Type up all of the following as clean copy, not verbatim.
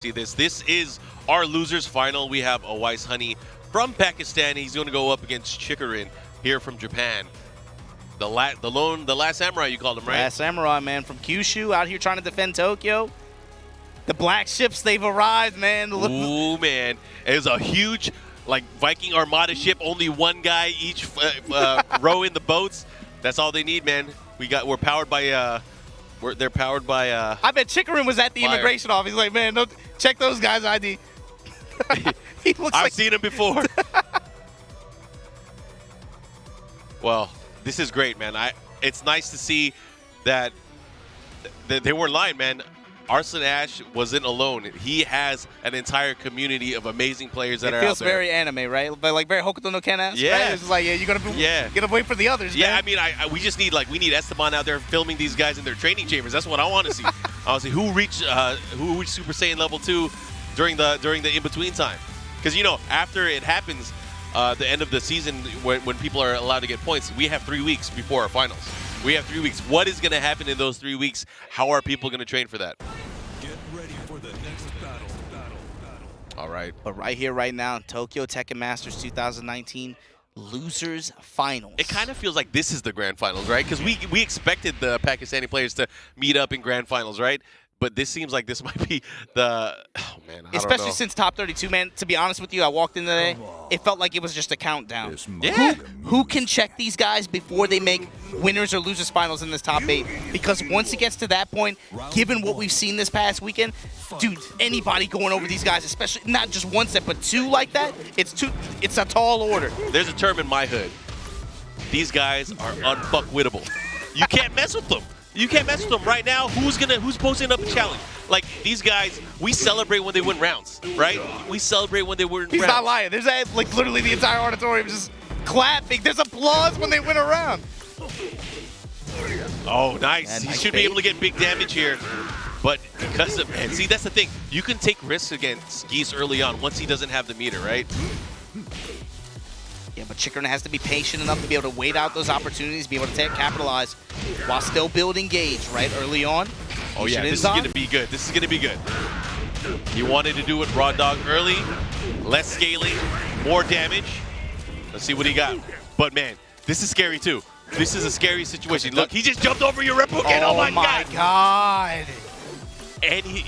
See this. This is our losers final. We have Awais Honey from Pakistan. He's going to go up against Chikurin here from Japan. The last samurai you called him, right? Last samurai, man, from Kyushu, out here trying to defend Tokyo. The black ships, they've arrived, man. Ooh, man. It was a huge, like, Viking Armada ship. Only one guy each rowing the boats. That's all they need, man. We're powered by they're powered by I bet Chikurin was at the immigration office. He's like, man, don't check those guys' ID. He looks I've seen him before. Well, this is great, man. It's nice to see that they weren't lying, man. Arslan Ash wasn't alone. He has an entire community of amazing players that are out there. It feels very anime, right? But like very Hokuto no Ken. Yeah. Right? It's like, yeah, you gotta wait for the others. Yeah, man. I mean, we just need we need Esteban out there filming these guys in their training chambers. That's what I want to see. I want to see who reached Super Saiyan level 2 during the in between time. Because after it happens, the end of the season when people are allowed to get points, we have 3 weeks before our finals. We have 3 weeks. What is going to happen in those 3 weeks? How are people going to train for that? Get ready for the next battle. All right. But right here, right now, Tokyo Tekken Masters 2019 Losers Finals. It kind of feels like this is the grand finals, right? Because we expected the Pakistani players to meet up in grand finals, right? But this seems like this might be the Especially since top 32, man. To be honest with you, I walked in today. It felt like it was just a countdown. Yeah. Who can check these guys before they make winners or losers finals in this top 8? Because once it gets to that point, given what we've seen this past weekend, dude, anybody going over these guys, especially not just one set but two like that, it's a tall order. There's a term in my hood. These guys are unfuckwittable. You can't mess with them. You can't mess with them right now. Who's posting up a challenge? Like, these guys, we celebrate when they win rounds, right? We celebrate when they win rounds. He's not lying. There's like literally the entire auditorium just clapping. There's applause when they win a round. Oh, nice. Man, he should be able to get big damage here. But because of, man, see, that's the thing. You can take risks against Geese early on once he doesn't have the meter, right? Yeah, but Chikurin has to be patient enough to be able to wait out those opportunities, be able to capitalize while still building gauge, right, early on. Oh, yeah, this is going to be good. This is going to be good. He wanted to do it raw dog early, less scaling, more damage. Let's see what he got. But, man, this is scary, too. This is a scary situation. Look, he just jumped over your replicant. Oh, my God. And he,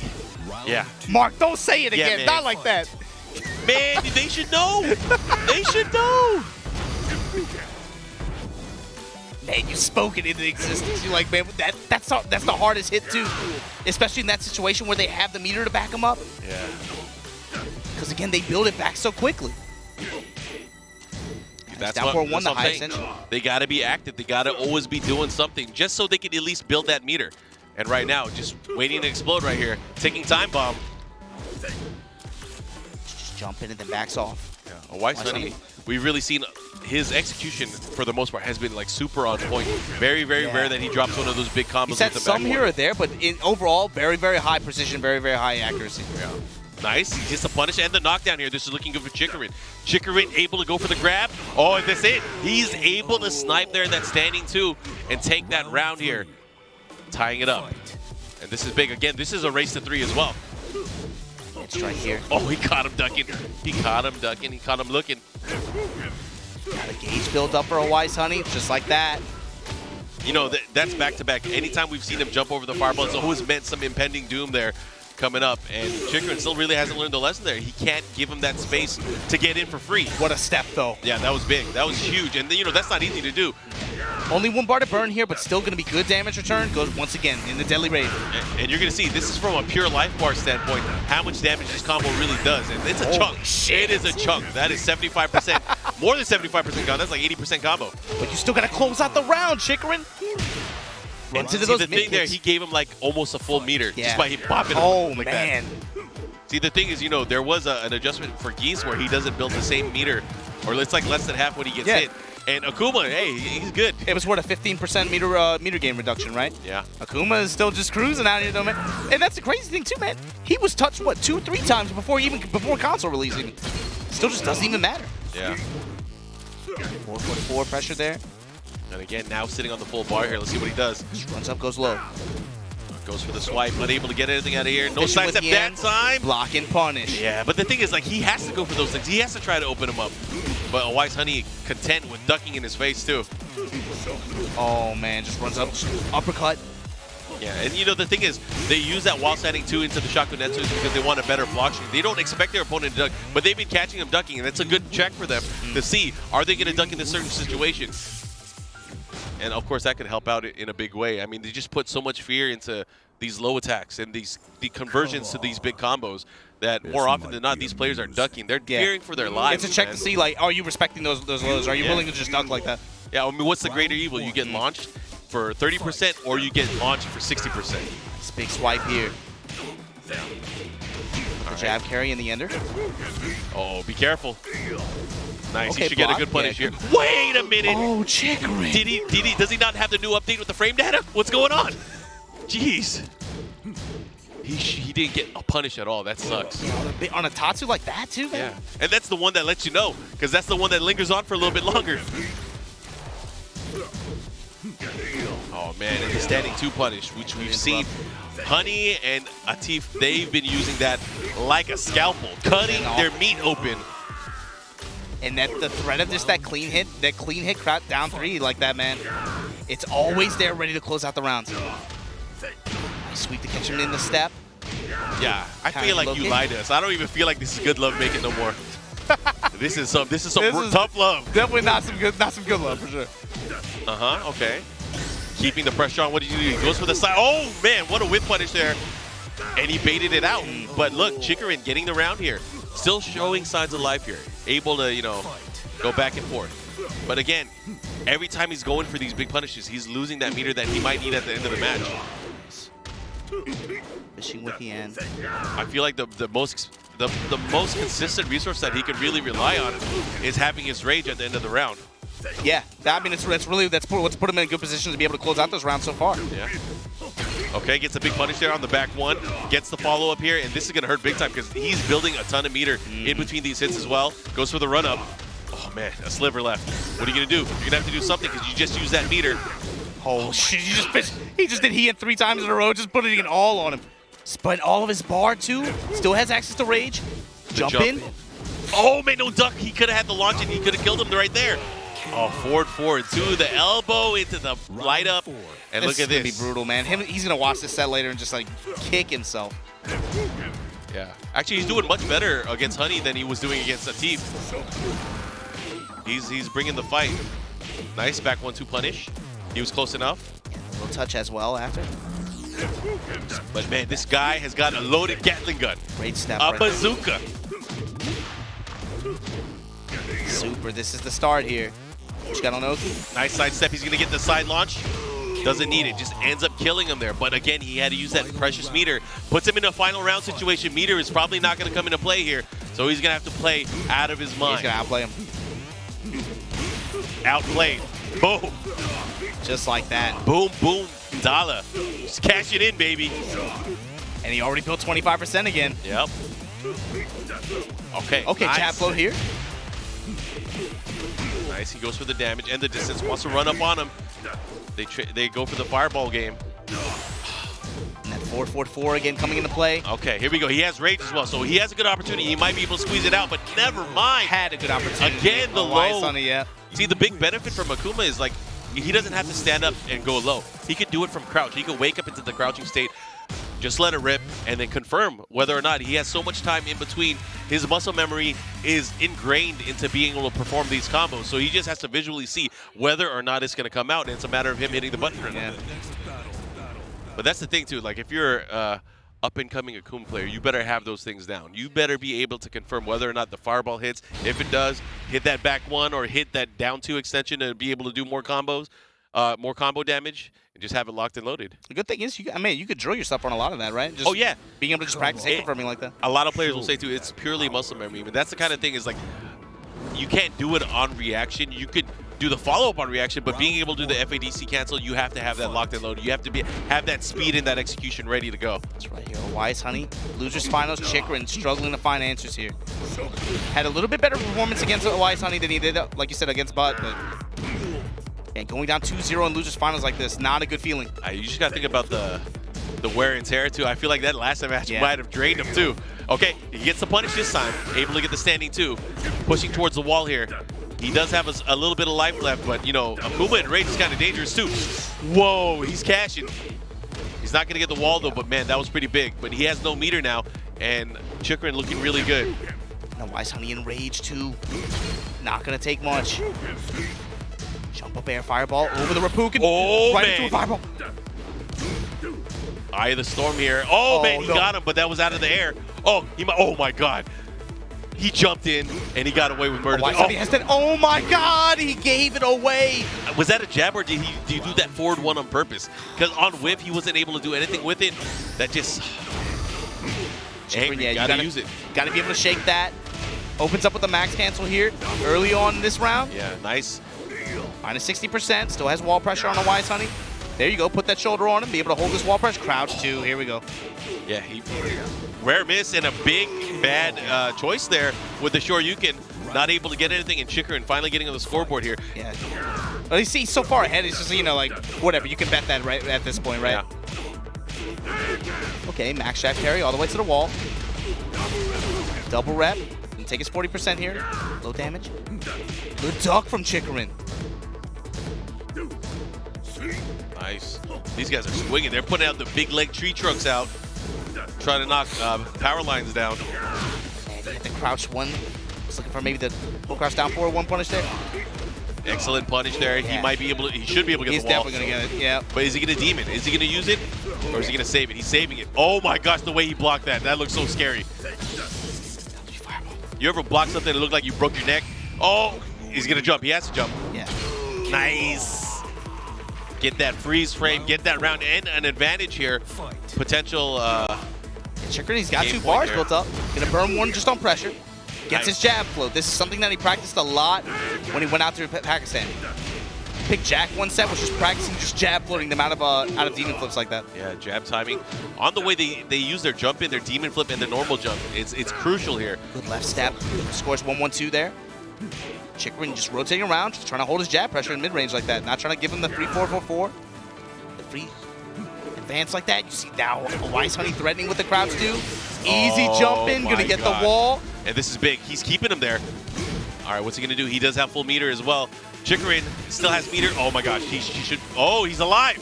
yeah. Mark, don't say it again. Man. Not like that. Man, they should know. They should know. Man, you spoke it into existence. You're like, man, that's the hardest hit too, especially in that situation where they have the meter to back them up. Yeah. Because again, they build it back so quickly. That's down for one, the highest entry. They got to be active. They got to always be doing something just so they can at least build that meter. And right now, just waiting to explode right here, taking time bomb. Jump in and then backs off. Yeah. Awais Honey, we've really seen his execution for the most part has been like super on point. Very, very rare that he drops one of those big combos. He's had some here or there, but overall, very, very high precision, very, very high accuracy. Yeah. Nice. He gets the punish and the knockdown here. This is looking good for Chikurin. Chikurin able to go for the grab. Oh, and that's it. He's able to snipe there in that standing 2 and take that round here, tying it up. And this is big. Again, this is a race to 3 as well. It's right here. Oh, he caught him ducking. He caught him ducking. He caught him looking. Got a gauge build up for Awais Honey, just like that. You know, that's back-to-back. Anytime we've seen him jump over the fireball, it's always meant some impending doom there coming up. And Chikurin still really hasn't learned the lesson there. He can't give him that space to get in for free. What a step, though. Yeah, that was big. That was huge. And, that's not easy to do. Only one bar to burn here, but still going to be good damage return. Goes once again in the Deadly Raven. And you're going to see, this is from a pure life bar standpoint, how much damage this combo really does. And it's a chunk. Shit. It is a chunk. That is 75%. More than 75% combo. That's like 80% combo. But you still got to close out the round, Chikurin. And see, the thing there, he gave him like almost a full meter just by him bopping him like man. That. See, the thing is, there was an adjustment for Geese where he doesn't build the same meter, or it's like less than half when he gets hit. And Akuma, hey, he's good. It was what, a 15% meter gain reduction, right? Yeah. Akuma is still just cruising out here, though, man. And that's the crazy thing, too, man. He was touched, what, 2-3 times before console release even. Still just doesn't even matter. Yeah. 444 pressure there. And again, now sitting on the full bar here. Let's see what he does. Just runs up, goes low. Goes for the swipe, unable to get anything out of here. No Fishing with sidestep the that end. time. Block and punish. Yeah, but the thing is, like, he has to go for those things. He has to try to open him up. But Awais Honey content with ducking in his face, too. Oh, man, just runs up, uppercut. Yeah, and you know, the thing is, they use that wall standing too into the Shakunetsu because they want a better block streak. They don't expect their opponent to duck, but they've been catching them ducking, and it's a good check for them to see, are they going to duck in a certain situation? And of course, that could help out in a big way. I mean, they just put so much fear into these low attacks and the conversions to these big combos that more often than not, these players are ducking. They're fearing for their lives. It's a check man. to see, like, are you respecting those lows? Are you willing to just duck like that? Yeah, I mean, what's the greater evil? You get launched for 30% or you get launched for 60%. This big swipe here. The jab carry in the ender. Oh, be careful. Nice, Okay, he should get a good punish here. Wait a minute! Oh, Chikurin. Does he not have the new update with the frame data? What's going on? Jeez. He didn't get a punish at all. That sucks. On a Tatsu like that, too, man? Yeah, and that's the one that lets you know, because that's the one that lingers on for a little bit longer. Oh, man, and the standing 2 punish, which we've seen. Honey and Atif, they've been using that like a scalpel, cutting their meat open. And that the threat of just that clean hit crowd down 3 like that, man. It's always there ready to close out the rounds. Nice sweep to catch him in the step. Yeah, I feel like you lied to us. I don't even feel like this is good love making no more. This is some tough love. Definitely not some good love for sure. Okay. Keeping the pressure on. What did you do? He goes for the side. Oh man, what a whip punish there. And he baited it out. But look, Chikurin getting the round here. Still showing signs of life here. Able to, you know, go back and forth. But again, every time he's going for these big punishes, he's losing that meter that he might need at the end of the match. Fishing with the end. I feel like the most consistent resource that he can really rely on is having his rage at the end of the round. Yeah, I mean, that's what's put him in a good position to be able to close out those rounds so far. Yeah. Okay, gets a big punish there on the back one. Gets the follow-up here, and this is going to hurt big time because he's building a ton of meter in between these hits as well. Goes for the run-up. Oh, man, a sliver left. What are you going to do? You're going to have to do something because you just used that meter. Oh, shit, he just did hit 3 times in a row, just putting it all on him. Spent all of his bar, too. Still has access to rage. Jump in. Oh, man, no duck. He could have had the launch, and he could have killed him right there. Oh, forward to the elbow into the light up. And look at this. This is going to be brutal, man. He's going to watch this set later and just, like, kick himself. Yeah. Actually, he's doing much better against Honey than he was doing against Atif. He's bringing the fight. Nice back 1-2 punish. He was close enough. Low touch as well after. But, man, this guy has got a loaded Gatling gun. Great step. A bazooka. Super. This is the start here. Nice side step. He's going to get the side launch. Doesn't need it. Just ends up killing him there. But again, he had to use that precious meter. Puts him in a final round situation. Meter is probably not going to come into play here. So he's going to have to play out of his mind. He's going to outplay him. Outplayed. Boom. Just like that. Boom, boom, dollar. Just cash it in, baby. And he already built 25% again. Yep. Okay. Okay, nice. jab flow here. Nice. He goes for the damage and the distance. Wants to run up on him. They go for the fireball game. And that 4-4-4 again coming into play. Okay, here we go. He has rage as well, so he has a good opportunity. He might be able to squeeze it out, but never mind. Had a good opportunity. Again, the low. Sunny, yeah. See, the big benefit from Akuma is like he doesn't have to stand up and go low. He could do it from crouch. He could wake up into the crouching state, just let it rip, and then confirm whether or not he has so much time in between. His muscle memory is ingrained into being able to perform these combos, so he just has to visually see whether or not it's going to come out, and it's a matter of him hitting the button or not. Yeah. But that's the thing, too. Like, if you're up-and-coming Akuma player, you better have those things down. You better be able to confirm whether or not the fireball hits. If it does, hit that back 1 or hit that down 2 extension to be able to do more combos, more combo damage, and just have it locked and loaded. The good thing is, you could drill yourself on a lot of that, right? Just oh, yeah. Being able to just practice hit confirming like that. A lot of players will say, too, it's purely muscle memory. But that's the kind of thing is, like, you can't do it on reaction. You could do the follow-up on reaction, but being able to do the FADC cancel, you have to have that locked and loaded. You have to have that speed and that execution ready to go. That's right here. Awais Honey, losers finals. Chikurin struggling to find answers here. Had a little bit better performance against Awais Honey than he did, like you said, against Bud. But and going down 2-0 in losers finals like this, not a good feeling. You just got to think about the the wear and tear too. I feel like that last match might have drained him too. Okay, he gets the punish this time. Able to get the standing too. Pushing towards the wall here. He does have a little bit of life left, but you know, Akuma and Rage is kind of dangerous too. Whoa, he's cashing. He's not gonna get the wall though, but man, that was pretty big. But he has no meter now, and Chikurin looking really good. Now Awais Honey in Rage too. Not gonna take much. Jump up air fireball over the Rapukin. Oh right man. into a fireball. Eye of the Storm here. Oh man, he got him, but that was out of the air. Oh, oh my God. He jumped in and he got away with murder. Oh my God, he gave it away. Was that a jab or did you do that forward one on purpose? Because on whiff, he wasn't able to do anything with it. That just... Angry, yeah, gotta use it. Gotta be able to shake that. Opens up with the max cancel here early on in this round. Yeah, nice. Minus 60%, still has wall pressure on Awais Honey. There you go, put that shoulder on him, be able to hold this wall pressure. Crouch too, here we go. Yeah, rare miss and a big bad choice there with the Shoryuken. Not able to get anything, and Chikurin finally getting on the scoreboard here. Yeah. Well, you see, so far ahead, it's just, you know, like, whatever, you can bet that right at this point, right? Yeah. Okay, max shaft carry all the way to the wall. Double rep, and take his 40% here. Low damage. Good duck from Chikurin. Nice. These guys are swinging. They're putting out the big leg tree trunks out, trying to knock power lines down. And he hit the crouch one. Was looking for maybe the full crouch down forward one punish there. Excellent punish there. Yeah. He might be able to. He should be able to get the wall. He's definitely gonna get it. Yeah. But is he gonna demon? Is he gonna use it, or is he gonna save it? He's saving it. Oh my gosh, the way he blocked that. That looks so scary. You ever block something that looked like you broke your neck? Oh, he's gonna jump. He has to jump. Yeah. Nice. Get that freeze frame, get that round, and an advantage here. Potential. Chikurin, he's got Game 2 point bars there. built up. Gonna burn one just on pressure. Gets Nice. his jab float. This is something that he practiced a lot when he went out to Pakistan. Pick Jack one set, was just practicing just jab floating them out of demon flips like that. Yeah, jab timing. On the way they use their jump in, their demon flip, and their normal jump. It's crucial here. Good left step. Scores 1-1-2 there. Chikurin just rotating around, just trying to hold his jab pressure in mid-range like that. Not trying to give him the free 4-4-4. The free advance like that. You see now Awais Honey threatening with the crouch too. Easy jump in, gonna get the wall. And this is big. He's keeping him there. All right, what's he gonna do? He does have full meter as well. Chikurin still has meter. Oh my gosh, he should. Oh, he's alive.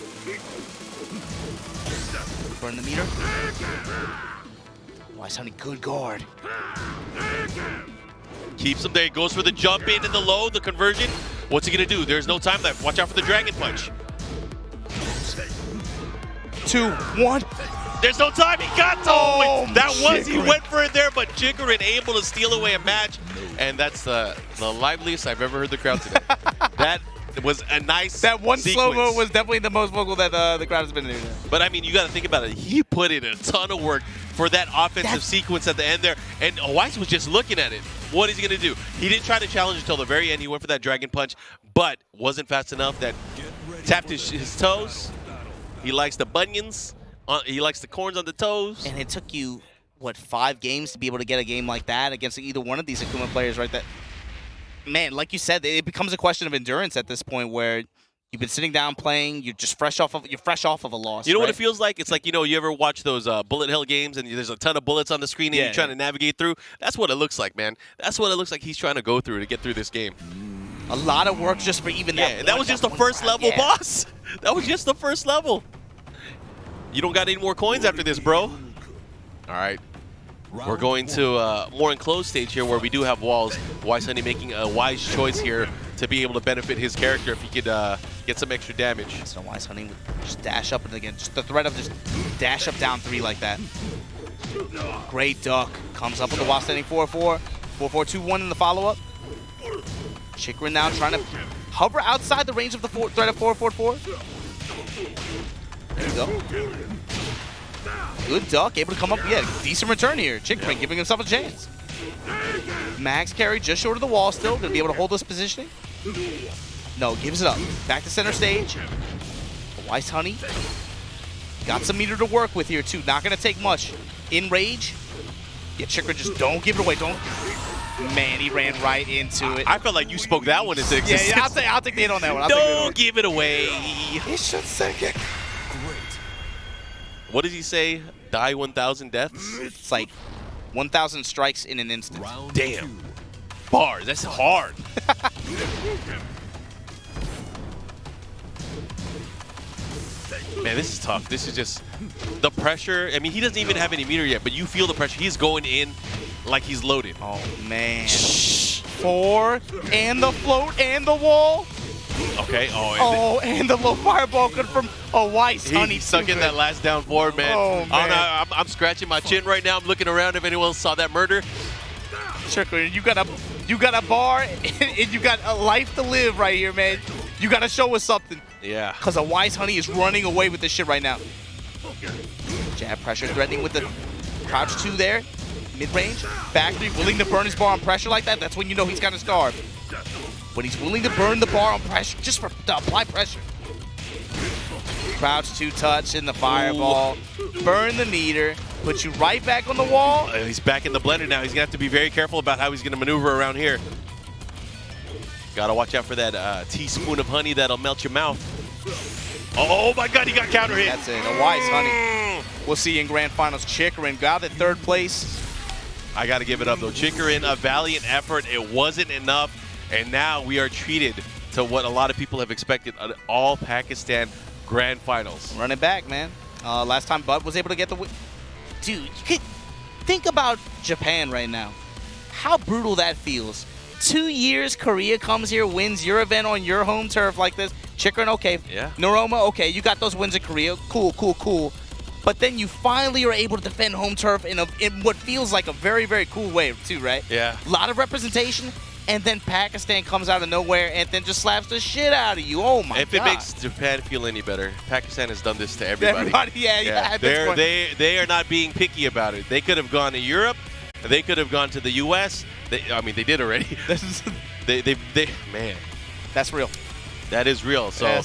Burn the meter. Awais Honey, good guard. Keeps him there. He goes for the jump in and the low, the conversion. What's he gonna do? There's no time left. Watch out for the dragon punch. 2-1. There's no time. He got to. Oh, that was. He Chikurin. went for it there, but Chikurin able to steal away a match, and that's the liveliest I've ever heard the crowd today. That was a nice. That one sequence. slow-mo was definitely the most vocal that the crowd has been doing. But I mean, you got to think about it. He put in a ton of work for that offensive sequence at the end there, and Awais was just looking at it. What is he gonna do? He didn't try to challenge until the very end. He went for that dragon punch, but wasn't fast enough. That tapped his toes. He likes the bunions. He likes the corns on the toes. And it took you, what, 5 games to be able to get a game like that against either one of these Akuma players, right? That, man, like you said, it becomes a question of endurance at this point where you've been sitting down playing, you're just fresh off of a loss. You know what right? it feels like? It's like, you know, you ever watch those bullet hell games and there's a ton of bullets on the screen and you're trying to navigate through? That's what it looks like, man. That's what it looks like he's trying to go through to get through this game. A lot of work just for even that. Yeah, and that was just the first level, boss. That was just the first level. You don't got any more coins after this, bro. All right. We're going to more enclosed stage here where we do have walls. Awais Honey making a wise choice here to be able to benefit his character if he could get some extra damage. So Awais Honey would just dash up and again, just the threat of just dash up down 3 like that. Great duck. Comes up with the while standing 4-4. 4-4-2-1 in the follow-up. Chikurin now trying to hover outside the range of the threat of 4-4-4. There you go. Good duck, able to come up. Yeah, decent return here. Chikurin giving himself a chance. Max carry just short of the wall still. Gonna be able to hold this positioning. No, gives it up. Back to center stage. Awais Honey. Got some meter to work with here too. Not gonna take much. In rage. Yeah, Chikurin just don't give it away. Don't. Man, he ran right into it. I felt like you spoke that one into existence. Yeah, I'll take the hit on that one. I'll take the hit on that one. Don't give it away. It's just second. What does he say? Die 1,000 deaths? It's like 1,000 strikes in an instant. Round Damn. 2. Bars. That's hard. Man, this is tough. This is just the pressure. I mean, he doesn't even have any meter yet, but you feel the pressure. He's going in like he's loaded. Oh, man. 4, and the float, and the wall. Okay. Oh, and the low fireball from Awais. He stuck in that last down forward, man. Oh, man. I'm scratching my chin right now. I'm looking around if anyone else saw that murder. Chikurin, you got a bar, and you got a life to live right here, man. You got to show us something. Yeah. Because Awais Honey is running away with this shit right now. Jab pressure threatening with the crouch 2 there. Mid-range. Back 3 willing to burn his bar on pressure like that. That's when you know he's got to starve. When he's willing to burn the bar on pressure, just to apply pressure. Crouch 2 touch in the fireball. Ooh. Burn the meter. Put you right back on the wall. He's back in the blender now. He's going to have to be very careful about how he's going to maneuver around here. Got to watch out for that teaspoon of honey that'll melt your mouth. Oh my God, he got counter hit. That's it. Awais Honey. We'll see you in Grand Finals. Chikurin got at 3rd place. I got to give it up, though. Chikurin, a valiant effort. It wasn't enough. And now we are treated to what a lot of people have expected, an all-Pakistan Grand Finals. Run it back, man. Last time Bud was able to get the win. Dude, you could think about Japan right now. How brutal that feels. 2 years, Korea comes here, wins your event on your home turf like this. Chikurin, okay. Yeah. Naroma, okay. You got those wins in Korea. Cool, cool, cool. But then you finally are able to defend home turf in what feels like a very, very cool way, too, right? Yeah. A lot of representation. And then Pakistan comes out of nowhere and then just slaps the shit out of you. Oh, my God. If it makes Japan feel any better, Pakistan has done this to everybody. Yeah. They are not being picky about it. They could have gone to Europe. They could have gone to the U.S. I mean, they did already. Man. That's real. That is real. So Yes.